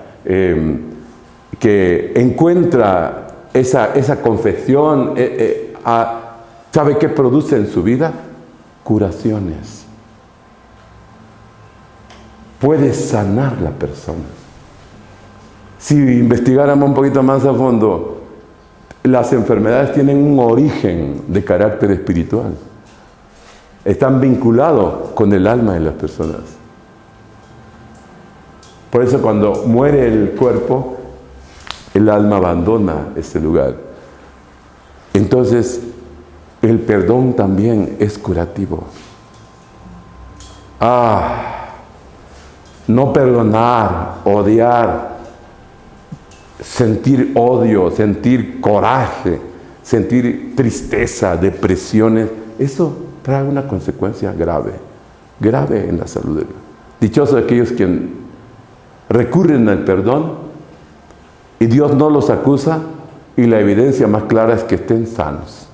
que encuentra esa confesión, ¿sabe qué produce en su vida? Curaciones. Puede sanar la persona. Si investigáramos un poquito más a fondo, las enfermedades tienen un origen de carácter espiritual. Están vinculados con el alma de las personas. Por eso cuando muere el cuerpo, el alma abandona ese lugar. Entonces, el perdón también es curativo. No perdonar, odiar, sentir odio, sentir coraje, sentir tristeza, depresiones, eso trae una consecuencia grave en la salud. Dichosos aquellos que recurren al perdón y Dios no los acusa y la evidencia más clara es que estén sanos.